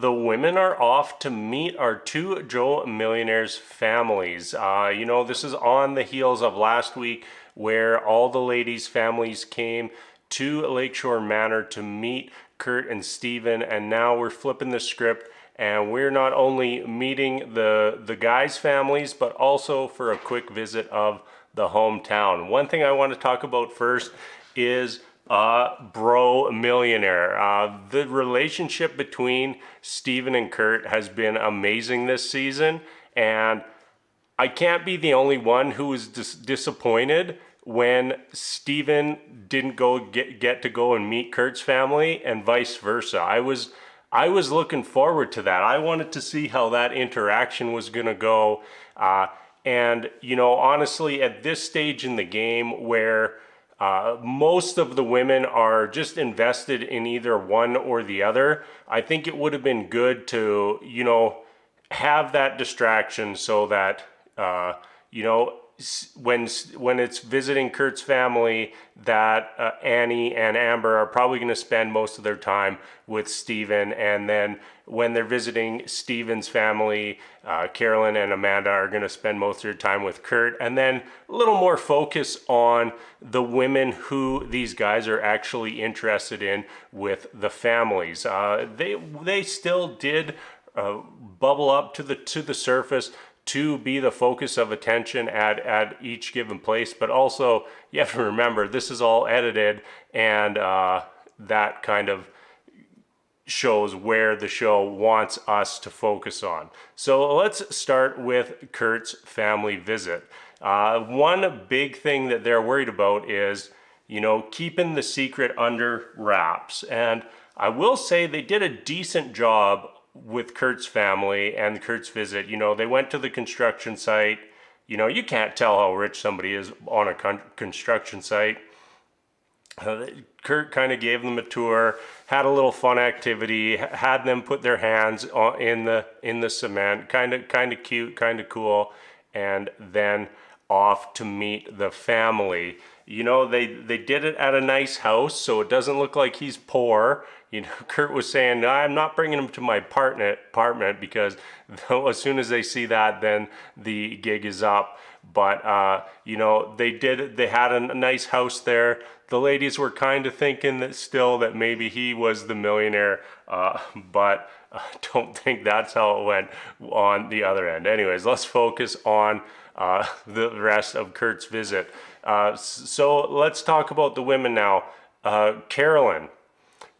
the women are off to meet our two Joe Millionaires families. This is on the heels of last week where all the ladies' families came to Lakeshore Manor to meet Kurt and Steven, and now we're flipping the script and we're not only meeting the guys' families, but also for a quick visit of the hometown. One thing I want to talk about first is Bro Millionaire. The relationship between Steven and Kurt has been amazing this season, and I can't be the only one who was disappointed when Steven didn't get to go and meet Kurt's family, and vice versa. I was looking forward to that. I wanted to see how that interaction was going to go. Honestly, at this stage in the game where most of the women are just invested in either one or the other, I think it would have been good to, have that distraction so that, when it's visiting Kurt's family, that Annie and Amber are probably going to spend most of their time with Steven, and then when they're visiting Steven's family, Carolyn and Amanda are going to spend most of their time with Kurt, and then a little more focus on the women who these guys are actually interested in with the families. They still did bubble up to the surface to be the focus of attention at each given place, but also you have to remember this is all edited, and that kind of shows where the show wants us to focus on. So let's start with Kurt's family visit. One big thing that they're worried about is, keeping the secret under wraps. And I will say they did a decent job with Kurt's family and Kurt's visit. They went to the construction site. You can't tell how rich somebody is on a construction site. Kurt kind of gave them a tour, had a little fun activity, had them put their hands in the cement, kind of cute, kind of cool, and then off to meet the family. They did it at a nice house, so it doesn't look like he's poor. Kurt was saying, I'm not bringing him to my apartment because as soon as they see that, then the gig is up. But, they had a nice house there. The ladies were kind of thinking that maybe he was the millionaire, but I don't think that's how it went on the other end. Anyways, let's focus on the rest of Kurt's visit. So let's talk about the women now. Carolyn.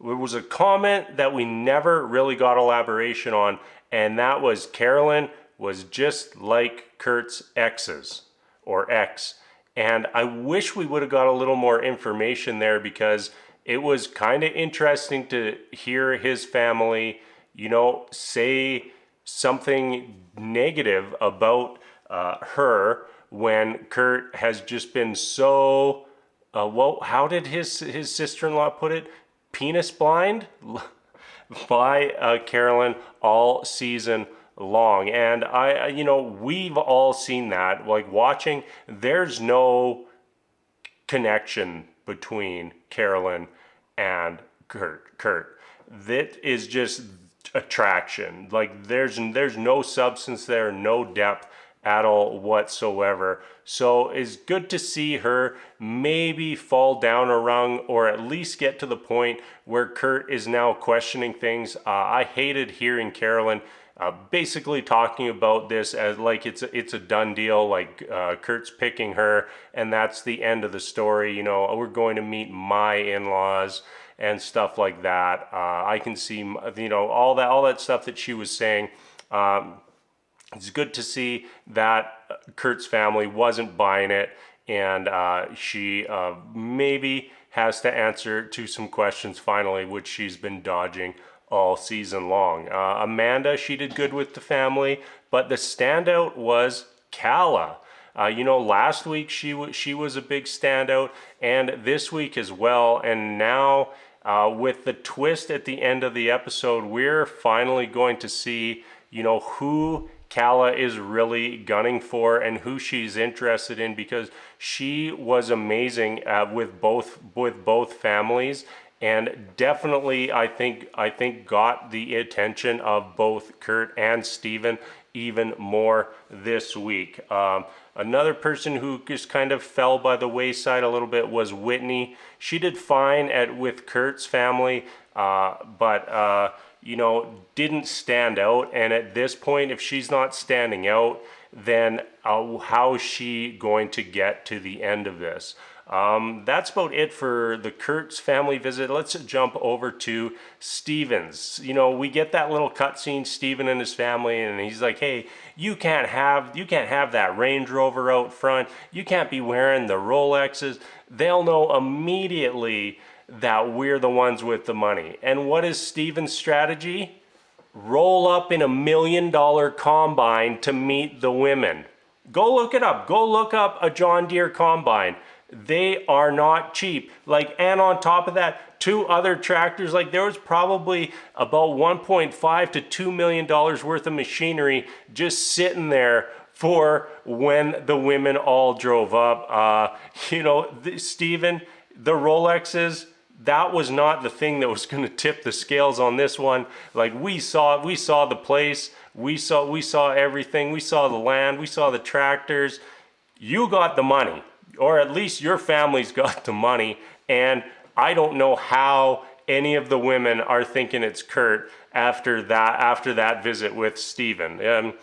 There was a comment that we never really got elaboration on, and that was Carolyn was just like Kurt's exes or ex. And I wish we would have got a little more information there, because it was kind of interesting to hear his family, say something negative about her when Kurt has just been so, how did his sister-in-law put it? Penis blind by Carolyn all season long. And we've all seen that, like watching, there's no connection between Carolyn and Kurt. That is just attraction. Like there's no substance there, no depth at all whatsoever. So it's good to see her maybe fall down a rung, or at least get to the point where Kurt is now questioning things. I hated hearing Carolyn basically talking about this as like it's a done deal, like Kurt's picking her and that's the end of the story. We're going to meet my in-laws and stuff like that. I can see all that stuff that she was saying. It's good to see that Kurt's family wasn't buying it, and she maybe has to answer to some questions finally, which she's been dodging all season long. Amanda, she did good with the family, but the standout was Calla. Last week she was a big standout, and this week as well. And now with the twist at the end of the episode, we're finally going to see, who Calla is really gunning for and who she's interested in, because she was amazing with both families. and definitely I think got the attention of both Kurt and Steven even more this week. Another person who just kind of fell by the wayside a little bit was Whitney. She did fine with Kurt's family, but didn't stand out. And at this point, if she's not standing out, then how is she going to get to the end of this? That's about it for the Kurt's family visit. Let's jump over to Steven's. We get that little cutscene, Steven and his family, and he's like, "Hey, you can't have that Range Rover out front. You can't be wearing the Rolexes." They'll know immediately that we're the ones with the money. And what is Steven's strategy? Roll up in $1 million combine to meet the women. Go look it up. Go look up a John Deere combine. They are not cheap. And on top of that, 2 other tractors, there was probably about $1.5 to $2 million worth of machinery just sitting there for when the women all drove up. Steven, the Rolexes, that was not the thing that was going to tip the scales on this one. We saw the place, we saw everything, we saw the land, we saw the tractors. You got the money, or at least your family's got the money, and I don't know how any of the women are thinking it's Kurt after that visit with Steven.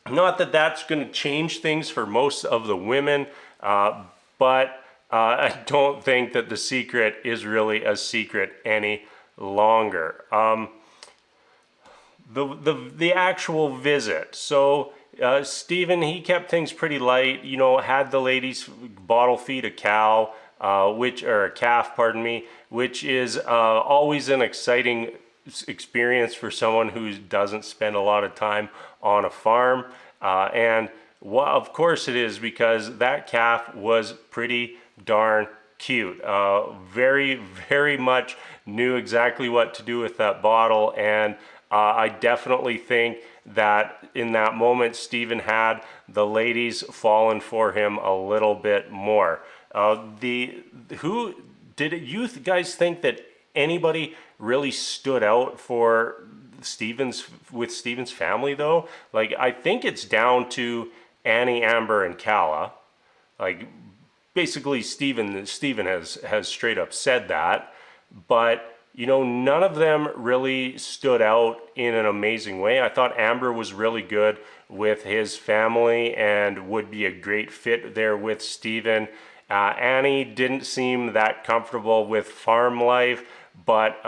Not that that's going to change things for most of the women, but I don't think that the secret is really a secret any longer. The actual visit. So Steven, he kept things pretty light. Had the ladies bottle feed a cow, or a calf, pardon me, which is always an exciting experience for someone who doesn't spend a lot of time on a farm. Of course it is, because that calf was pretty darn cute. Very, very much knew exactly what to do with that bottle, and I definitely think that in that moment Steven had the ladies falling for him a little bit more. You guys think that anybody really stood out for Steven's family though? I think it's down to Annie, Amber, and Calla. Basically Steven has straight up said that, but none of them really stood out in an amazing way. I thought Amber was really good with his family and would be a great fit there with Steven. Annie didn't seem that comfortable with farm life, but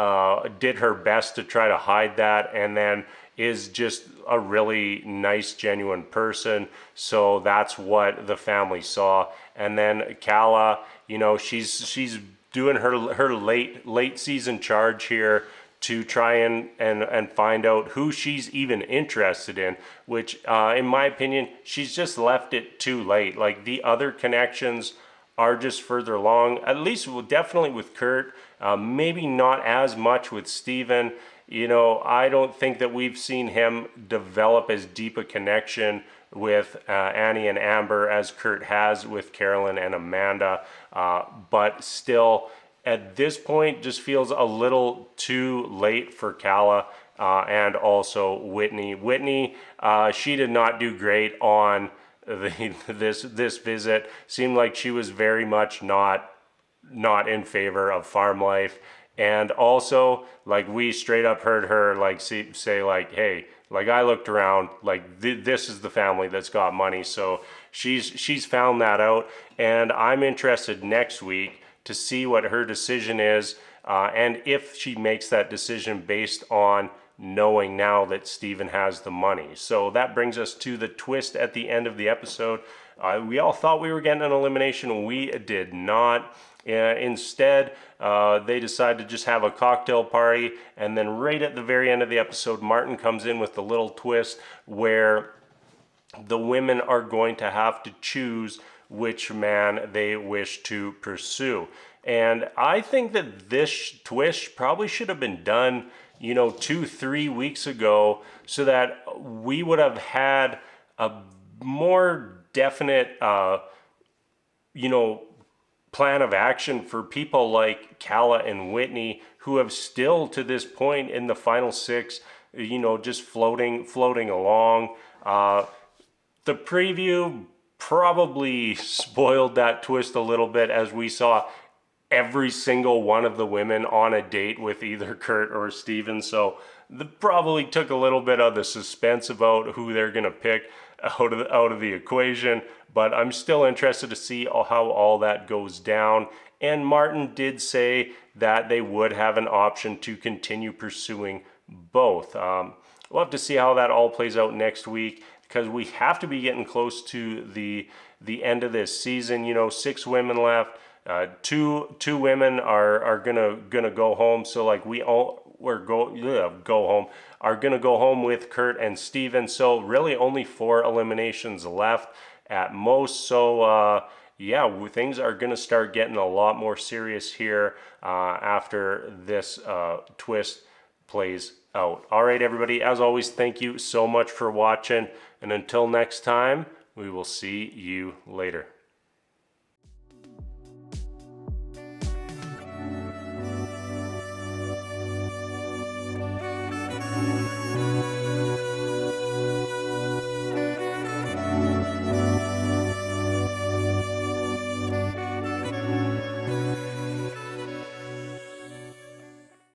did her best to try to hide that, and then is just a really nice, genuine person. So that's what the family saw. And then Calla, she's doing her late season charge here to try and find out who she's even interested in, which in my opinion, she's just left it too late. The other connections are just further along, at least definitely with Kurt, maybe not as much with Steven. I don't think that we've seen him develop as deep a connection with Annie and Amber as Kurt has with Carolyn and Amanda, but still at this point just feels a little too late for Calla and also Whitney. Whitney, she did not do great on this visit. Seemed like she was very much not in favor of farm life. And also, we straight up heard her say hey, I looked around, this is the family that's got money. So she's found that out, and I'm interested next week to see what her decision is, and if she makes that decision based on knowing now that Steven has the money. So that brings us to the twist at the end of the episode. We all thought we were getting an elimination. We did not. Instead, they decide to just have a cocktail party, and then right at the very end of the episode, Martin comes in with the little twist where the women are going to have to choose which man they wish to pursue. And I think that this twist probably should have been done 2-3 weeks ago, so that we would have had a more definite plan of action for people like Kala and Whitney, who have still to this point in the final six, just floating along. The preview probably spoiled that twist a little bit, as we saw every single one of the women on a date with either Kurt or Steven. So that probably took a little bit of the suspense about who they're going to pick out of the equation. But I'm still interested to see how all that goes down. And Martin did say that they would have an option to continue pursuing both. We'll have to see how that all plays out next week, because we have to be getting close to the end of this season. 6 women left. Two women are gonna go home. So like go home are gonna go home with Kurt and Steven. So really only 4 eliminations left at most. So yeah, things are gonna start getting a lot more serious here after this twist plays out. All right, everybody. As always, thank you so much for watching, and until next time, we will see you later.